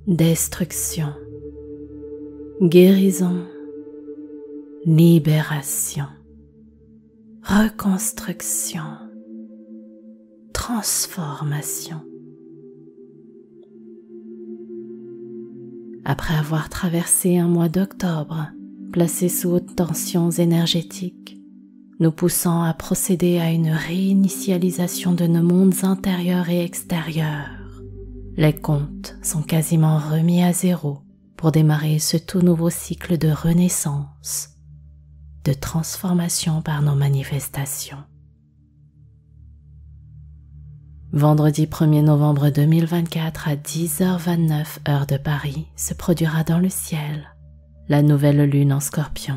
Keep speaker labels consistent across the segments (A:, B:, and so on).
A: destruction, guérison, libération, reconstruction, transformation. Après avoir traversé un mois d'octobre, placé sous hautes tensions énergétiques, nous poussant à procéder à une réinitialisation de nos mondes intérieurs et extérieurs, les comptes sont quasiment remis à zéro pour démarrer ce tout nouveau cycle de renaissance, de transformation par nos manifestations. Vendredi 1er novembre 2024 à 10h29 heure de Paris se produira dans le ciel la nouvelle lune en Scorpion.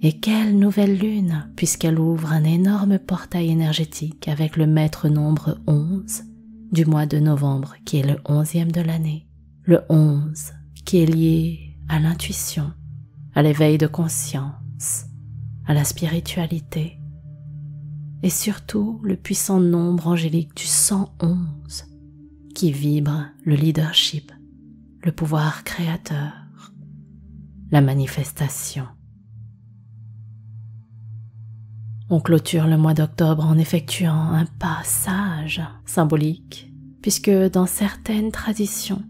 A: Et quelle nouvelle lune, puisqu'elle ouvre un énorme portail énergétique avec le maître nombre 11 du mois de novembre qui est le 11e de l'année. Le 11 qui est lié à l'intuition, à l'éveil de conscience, à la spiritualité et surtout le puissant nombre angélique du 111 qui vibre le leadership, le pouvoir créateur, la manifestation. On clôture le mois d'octobre en effectuant un pas sage, symbolique, puisque dans certaines traditions,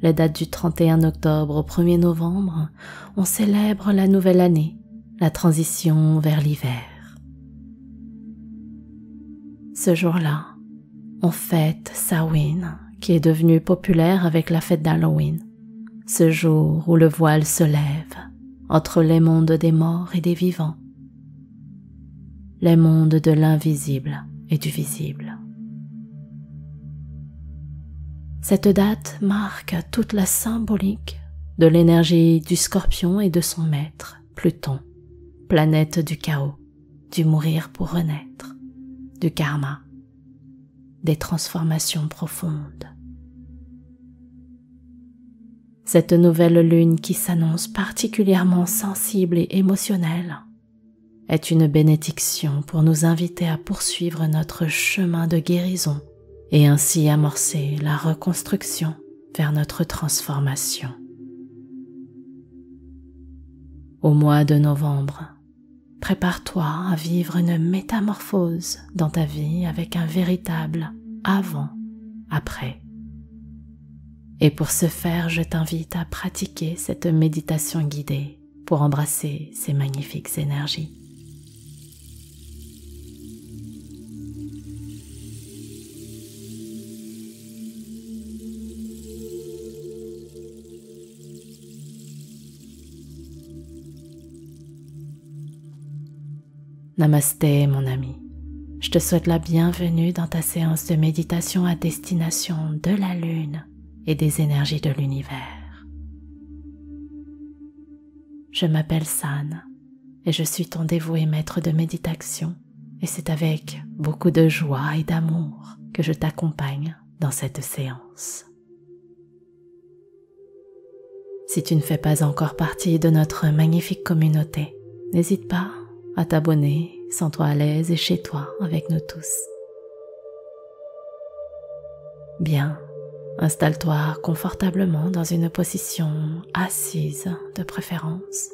A: les dates du 31 octobre au 1er novembre, on célèbre la nouvelle année, la transition vers l'hiver. Ce jour-là, on fête Samhain, qui est devenu populaire avec la fête d'Halloween, ce jour où le voile se lève entre les mondes des morts et des vivants, les mondes de l'invisible et du visible. Cette date marque toute la symbolique de l'énergie du Scorpion et de son maître, Pluton, planète du chaos, du mourir pour renaître, du karma, des transformations profondes. Cette nouvelle lune qui s'annonce particulièrement sensible et émotionnelle est une bénédiction pour nous inviter à poursuivre notre chemin de guérison et ainsi amorcer la reconstruction vers notre transformation. Au mois de novembre, prépare-toi à vivre une métamorphose dans ta vie avec un véritable avant-après. Et pour ce faire, je t'invite à pratiquer cette méditation guidée pour embrasser ces magnifiques énergies. Namasté mon ami, je te souhaite la bienvenue dans ta séance de méditation à destination de la Lune et des énergies de l'univers. Je m'appelle San et je suis ton dévoué maître de méditation et c'est avec beaucoup de joie et d'amour que je t'accompagne dans cette séance. Si tu ne fais pas encore partie de notre magnifique communauté, n'hésite pas à t'abonner, sens-toi à l'aise et chez toi avec nous tous. Bien, installe-toi confortablement dans une position assise de préférence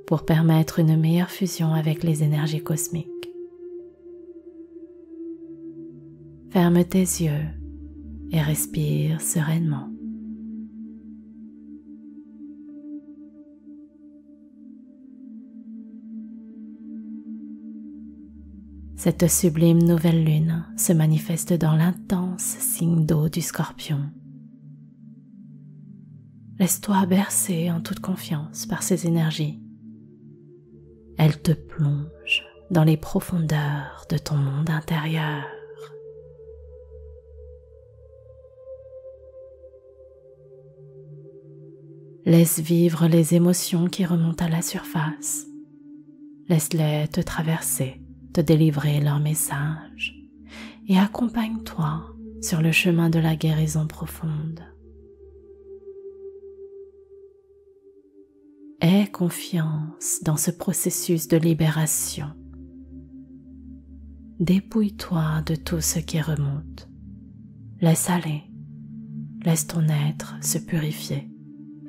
A: pour permettre une meilleure fusion avec les énergies cosmiques. Ferme tes yeux et respire sereinement. Cette sublime nouvelle lune se manifeste dans l'intense signe d'eau du Scorpion. Laisse-toi bercer en toute confiance par ces énergies. Elle te plonge dans les profondeurs de ton monde intérieur. Laisse vivre les émotions qui remontent à la surface. Laisse-les te traverser, te délivrer leur message et accompagne-toi sur le chemin de la guérison profonde. Aie confiance dans ce processus de libération. Dépouille-toi de tout ce qui remonte. Laisse aller. laisse ton être se purifier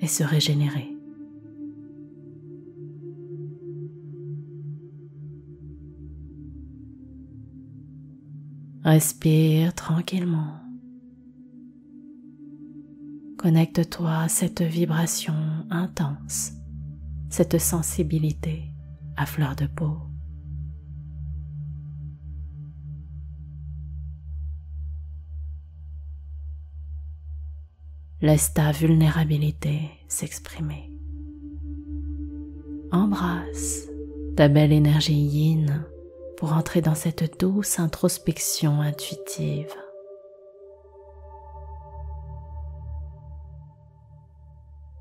A: et se régénérer. Respire tranquillement. Connecte-toi à cette vibration intense, cette sensibilité à fleur de peau. Laisse ta vulnérabilité s'exprimer. Embrasse ta belle énergie yin pour entrer dans cette douce introspection intuitive.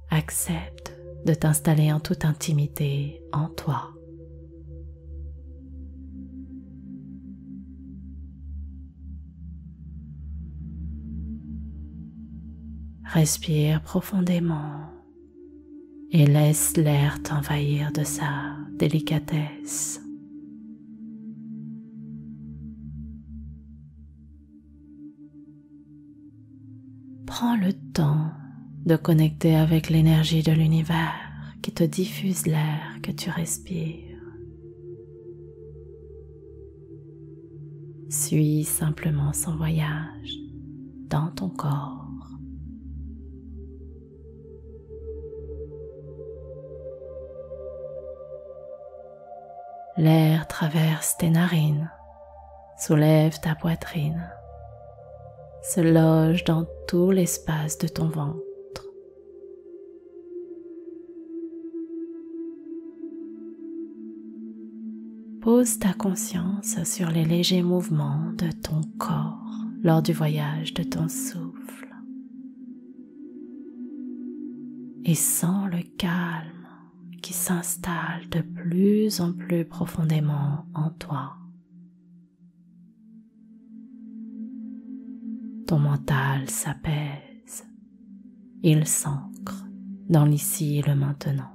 A: Accepte de t'installer en toute intimité en toi. Respire profondément et laisse l'air t'envahir de sa délicatesse. Prends le temps de connecter avec l'énergie de l'univers qui te diffuse l'air que tu respires. Suis simplement son voyage dans ton corps. L'air traverse tes narines, soulève ta poitrine, se loge dans tout l'espace de ton ventre. Pose ta conscience sur les légers mouvements de ton corps lors du voyage de ton souffle et sens le calme qui s'installe de plus en plus profondément en toi. Ton mental s'apaise, il s'ancre dans l'ici et le maintenant.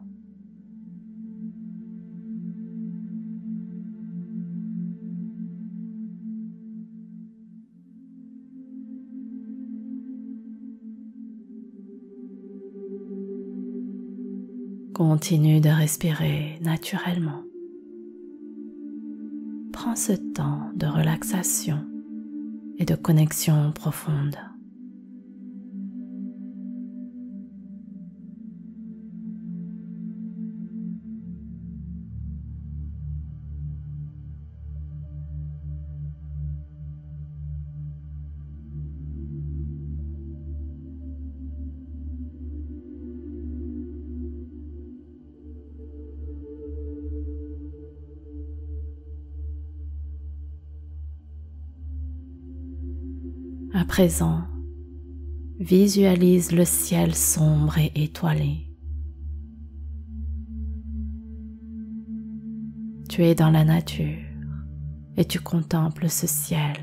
A: Continue de respirer naturellement. Prends ce temps de relaxation et de connexion profonde. À présent, visualise le ciel sombre et étoilé. Tu es dans la nature et tu contemples ce ciel.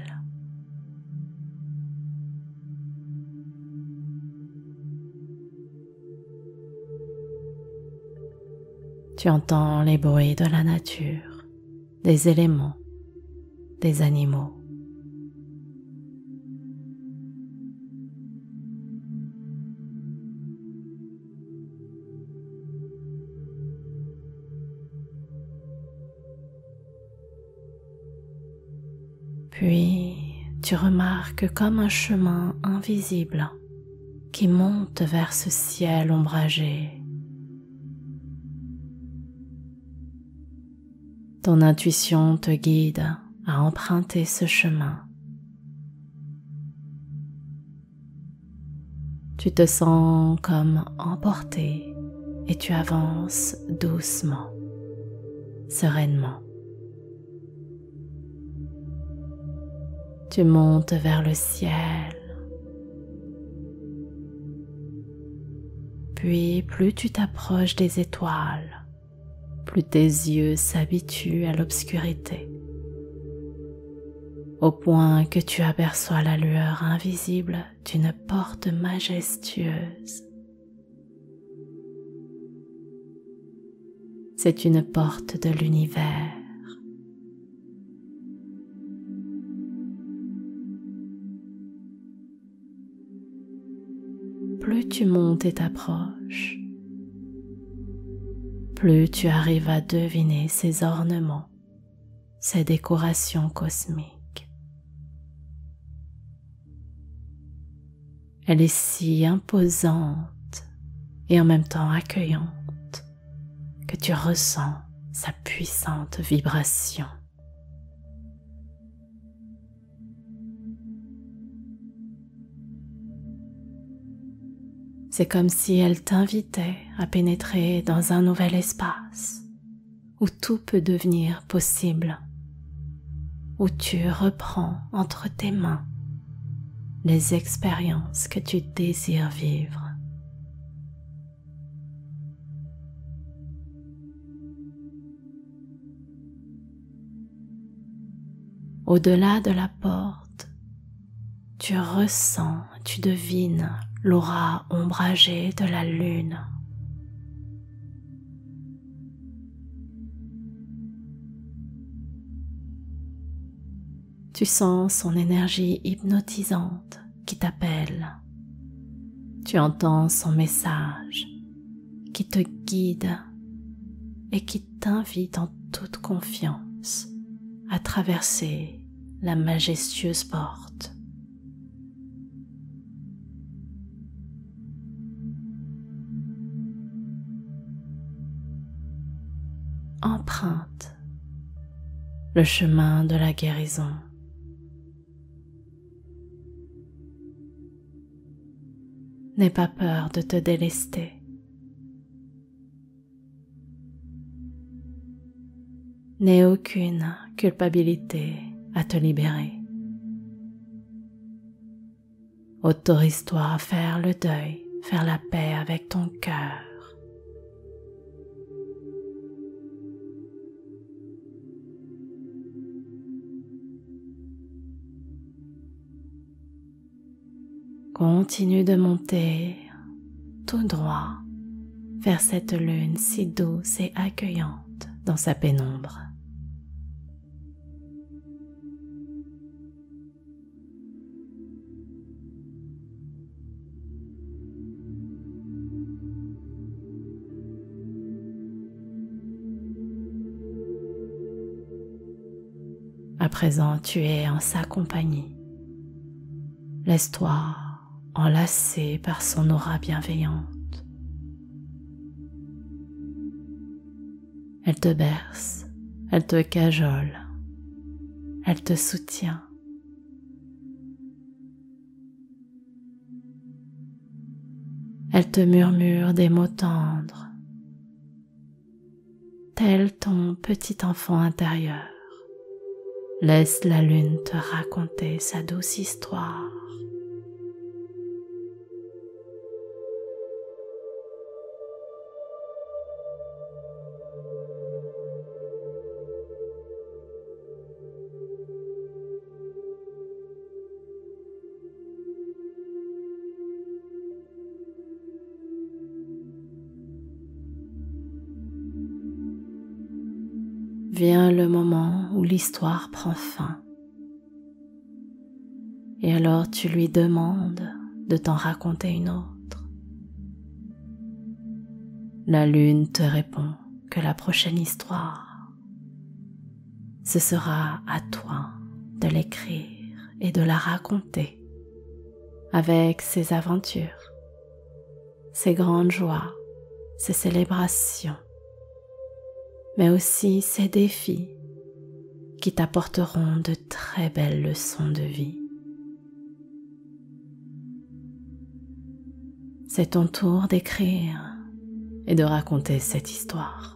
A: Tu entends les bruits de la nature, des éléments, des animaux. Puis, tu remarques comme un chemin invisible qui monte vers ce ciel ombragé. Ton intuition te guide à emprunter ce chemin. Tu te sens comme emporté et tu avances doucement, sereinement. Tu montes vers le ciel. Puis plus tu t'approches des étoiles, plus tes yeux s'habituent à l'obscurité, au point que tu aperçois la lueur invisible d'une porte majestueuse. C'est une porte de l'univers. tu montes et t'approches, plus tu arrives à deviner ces ornements, ces décorations cosmiques. Elle est si imposante et en même temps accueillante que tu ressens sa puissante vibration. C'est comme si elle t'invitait à pénétrer dans un nouvel espace où tout peut devenir possible, où tu reprends entre tes mains les expériences que tu désires vivre. Au-delà de la porte, tu ressens, tu devines l'aura ombragée de la lune. Tu sens son énergie hypnotisante qui t'appelle. Tu entends son message qui te guide et qui t'invite en toute confiance à traverser la majestueuse porte. Emprunte le chemin de la guérison. N'aie pas peur de te délester. N'aie aucune culpabilité à te libérer. Autorise-toi à faire le deuil, faire la paix avec ton cœur. Continue de monter tout droit vers cette lune si douce et accueillante dans sa pénombre. À présent, tu es en sa compagnie. Laisse-toi enlacé par son aura bienveillante. Elle te berce, elle te cajole, elle te soutient. Elle te murmure des mots tendres, tel ton petit enfant intérieur. Laisse la lune te raconter sa douce histoire. Vient le moment où l'histoire prend fin. Et alors tu lui demandes de t'en raconter une autre. La lune te répond que la prochaine histoire, ce sera à toi de l'écrire et de la raconter avec ses aventures, ses grandes joies, ses célébrations, mais aussi ses défis qui t'apporteront de très belles leçons de vie. C'est ton tour d'écrire et de raconter cette histoire.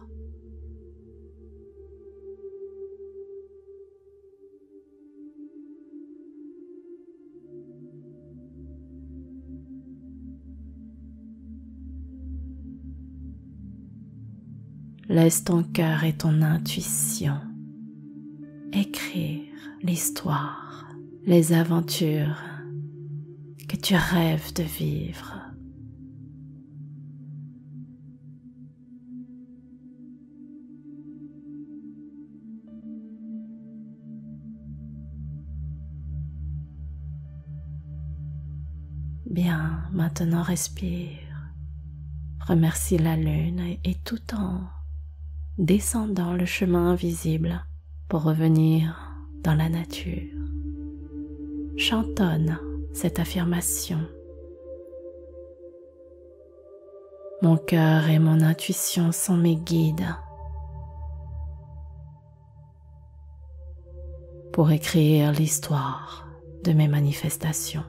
A: Laisse ton cœur et ton intuition écrire l'histoire, les aventures que tu rêves de vivre. Bien, maintenant respire. Remercie la lune et tout en descendant le chemin invisible pour revenir dans la nature. Chantonne cette affirmation. Mon cœur et mon intuition sont mes guides pour écrire l'histoire de mes manifestations.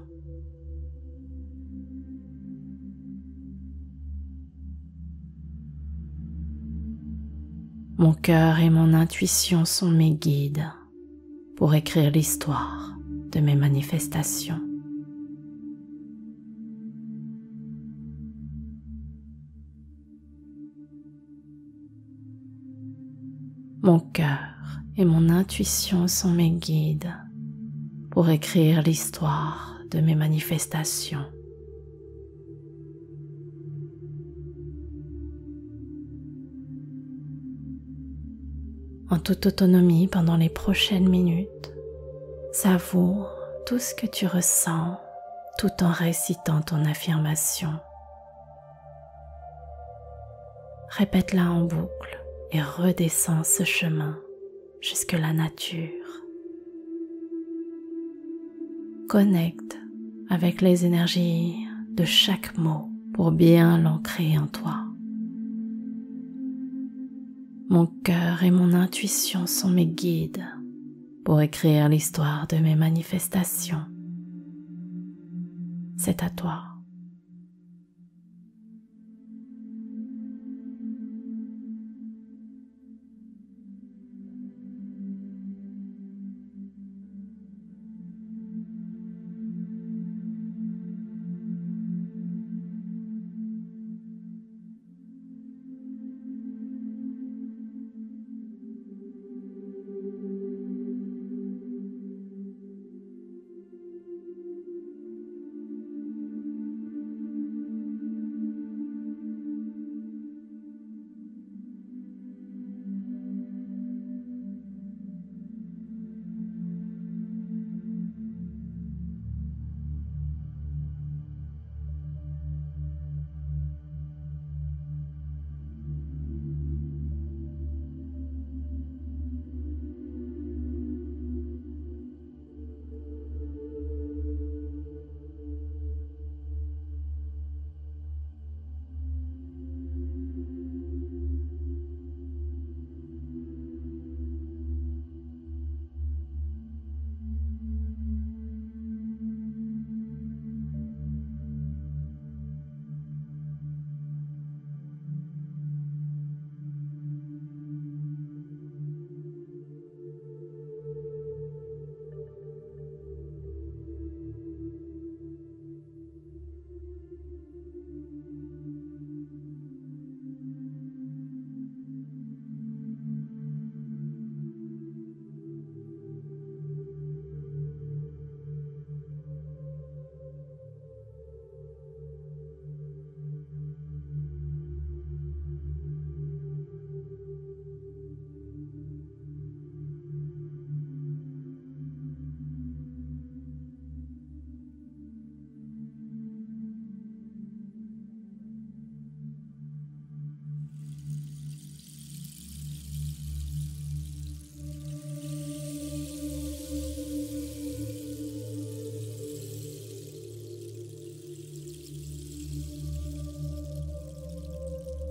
A: Mon cœur et mon intuition sont mes guides pour écrire l'histoire de mes manifestations. Mon cœur et mon intuition sont mes guides pour écrire l'histoire de mes manifestations. En toute autonomie pendant les prochaines minutes, savoure tout ce que tu ressens tout en récitant ton affirmation. Répète-la en boucle et redescends ce chemin jusque la nature. Connecte avec les énergies de chaque mot pour bien l'ancrer en toi. Mon cœur et mon intuition sont mes guides pour écrire l'histoire de mes manifestations. C'est à toi.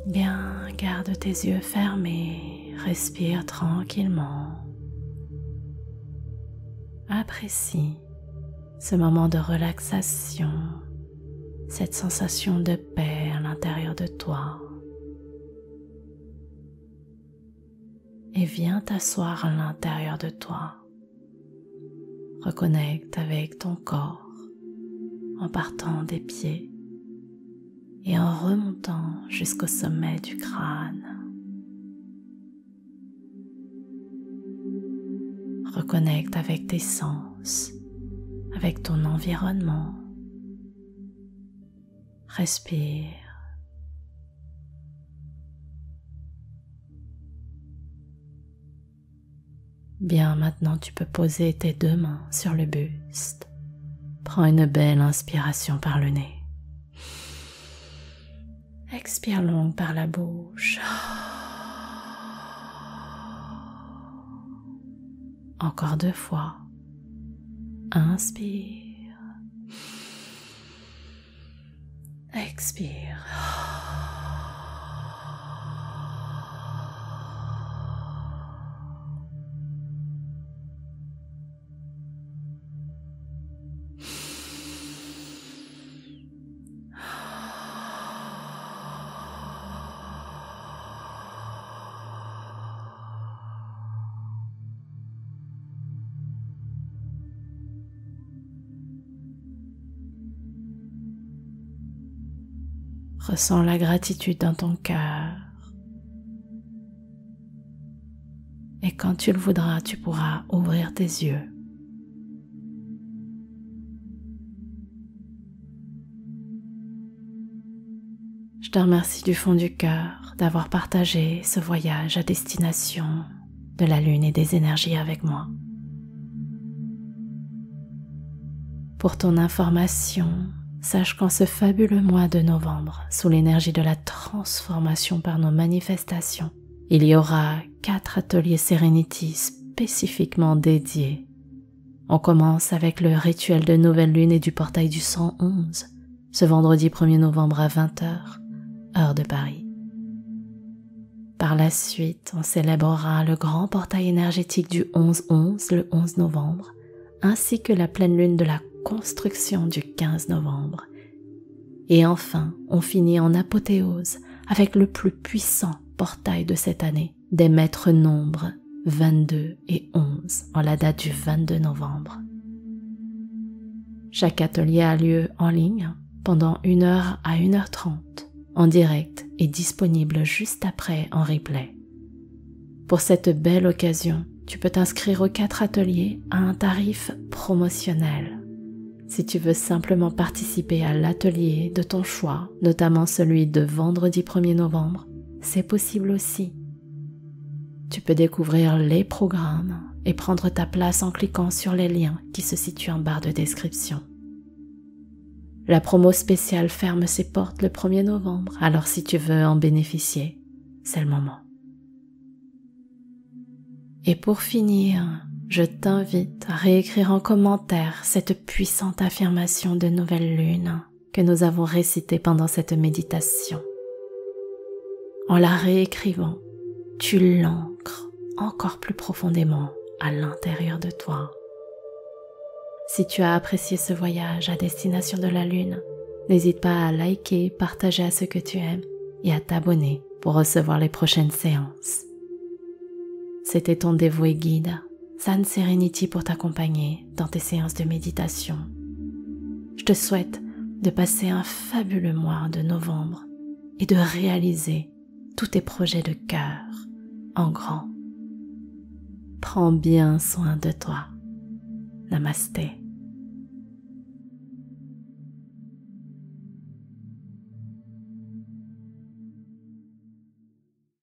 A: Bien, garde tes yeux fermés, respire tranquillement. Apprécie ce moment de relaxation, cette sensation de paix à l'intérieur de toi. Et viens t'asseoir à l'intérieur de toi. Reconnecte avec ton corps en partant des pieds et en remontant jusqu'au sommet du crâne. Reconnecte avec tes sens, avec ton environnement. Respire. Bien, maintenant tu peux poser tes deux mains sur le buste. Prends une belle inspiration par le nez. Expire longue par la bouche. Encore 2 fois. Inspire. Expire. Ressens la gratitude dans ton cœur. Et quand tu le voudras, tu pourras ouvrir tes yeux. Je te remercie du fond du cœur d'avoir partagé ce voyage à destination de la Lune et des énergies avec moi. Pour ton information, sache qu'en ce fabuleux mois de novembre, sous l'énergie de la transformation par nos manifestations, il y aura 4 ateliers Serenity spécifiquement dédiés. On commence avec le rituel de nouvelle lune et du portail du 111, ce vendredi 1er novembre à 20h, heure de Paris. Par la suite, on célébrera le grand portail énergétique du 11-11 le 11 novembre, ainsi que la pleine lune de la construction du 15 novembre. Et enfin, on finit en apothéose avec le plus puissant portail de cette année, des maîtres nombres 22 et 11 en la date du 22 novembre. Chaque atelier a lieu en ligne pendant 1h à 1h30, en direct et disponible juste après en replay. Pour cette belle occasion, tu peux t'inscrire aux 4 ateliers à un tarif promotionnel. Si tu veux simplement participer à l'atelier de ton choix, notamment celui de vendredi 1er novembre, c'est possible aussi. Tu peux découvrir les programmes et prendre ta place en cliquant sur les liens qui se situent en barre de description. La promo spéciale ferme ses portes le 1er novembre, alors si tu veux en bénéficier, c'est le moment. Et pour finir, je t'invite à réécrire en commentaire cette puissante affirmation de nouvelle lune que nous avons récitée pendant cette méditation. En la réécrivant, tu l'ancres encore plus profondément à l'intérieur de toi. Si tu as apprécié ce voyage à destination de la Lune, n'hésite pas à liker, partager à ceux que tu aimes et à t'abonner pour recevoir les prochaines séances. C'était ton dévoué guide, San Serenity, pour t'accompagner dans tes séances de méditation. Je te souhaite de passer un fabuleux mois de novembre et de réaliser tous tes projets de cœur en grand. Prends bien soin de toi. Namasté.